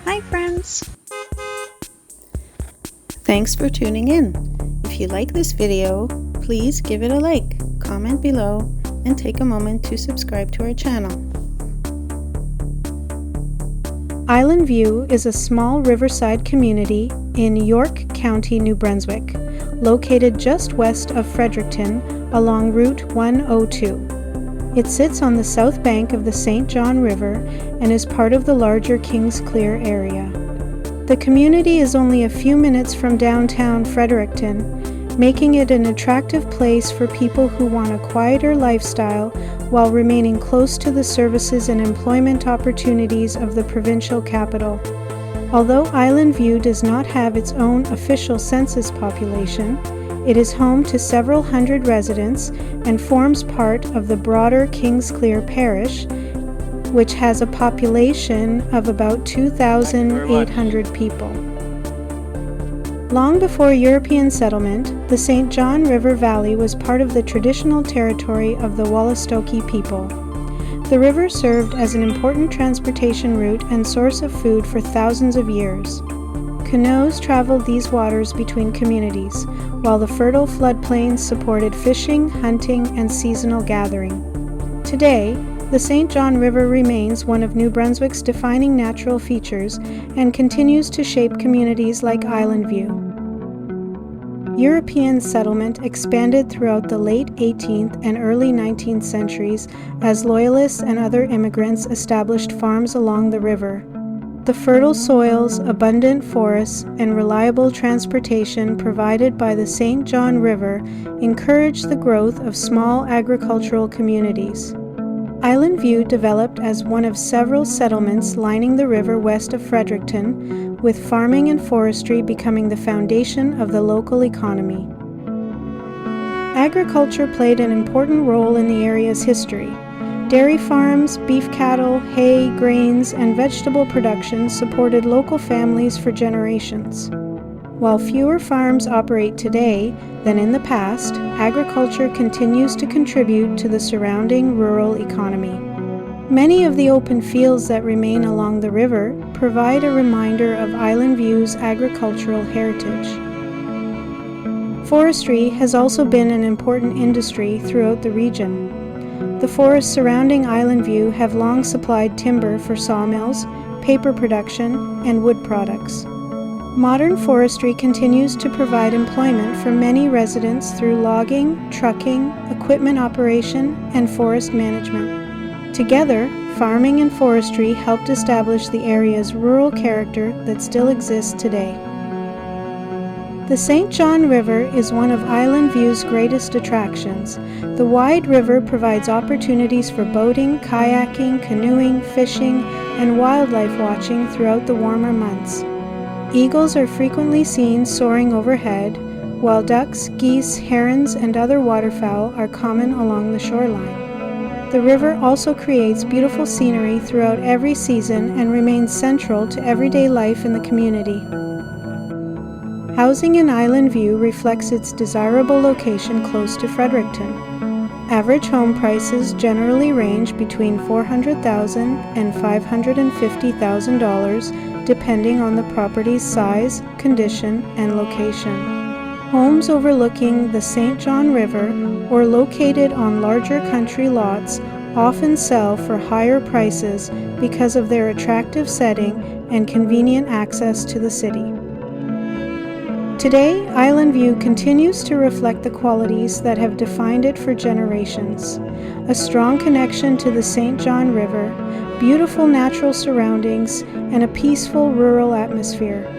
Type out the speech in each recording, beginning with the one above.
Hi friends! Thanks for tuning in. If you like this video, please give it a like, comment below, and take a moment to subscribe to our channel. Island View is a small riverside community in York County, New Brunswick, located just west of Fredericton along Route 102. It sits on the south bank of the St. John River and is part of the larger Kings Clear area. The community is only a few minutes from downtown Fredericton, making it an attractive place for people who want a quieter lifestyle while remaining close to the services and employment opportunities of the provincial capital. Although Island View does not have its own official census population, it is home to several hundred residents and forms part of the broader Kings Clear parish, which has a population of about 2,800 people. Long before European settlement, the St. John River Valley was part of the traditional territory of the Wolastoqey people. The river served as an important transportation route and source of food for thousands of years. Canoes traveled these waters between communities, while the fertile floodplains supported fishing, hunting, and seasonal gathering. Today, the St. John River remains one of New Brunswick's defining natural features and continues to shape communities like Island View. European settlement expanded throughout the late 18th and early 19th centuries as loyalists and other immigrants established farms along the river. The fertile soils, abundant forests, and reliable transportation provided by the St. John River encouraged the growth of small agricultural communities. Island View developed as one of several settlements lining the river west of Fredericton, with farming and forestry becoming the foundation of the local economy. Agriculture played an important role in the area's history. Dairy farms, beef cattle, hay, grains, and vegetable production supported local families for generations. While fewer farms operate today than in the past, agriculture continues to contribute to the surrounding rural economy. Many of the open fields that remain along the river provide a reminder of Island View's agricultural heritage. Forestry has also been an important industry throughout the region. The forests surrounding Island View have long supplied timber for sawmills, paper production, and wood products. Modern forestry continues to provide employment for many residents through logging, trucking, equipment operation, and forest management. Together, farming and forestry helped establish the area's rural character that still exists today. The St. John River is one of Island View's greatest attractions. The wide river provides opportunities for boating, kayaking, canoeing, fishing, and wildlife watching throughout the warmer months. Eagles are frequently seen soaring overhead, while ducks, geese, herons, and other waterfowl are common along the shoreline. The river also creates beautiful scenery throughout every season and remains central to everyday life in the community. Housing in Island View reflects its desirable location close to Fredericton. Average home prices generally range between $400,000 and $550,000 depending on the property's size, condition, and location. Homes overlooking the St. John River or located on larger country lots often sell for higher prices because of their attractive setting and convenient access to the city. Today, Island View continues to reflect the qualities that have defined it for generations. A strong connection to the St. John River, beautiful natural surroundings, and a peaceful rural atmosphere.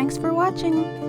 Thanks for watching!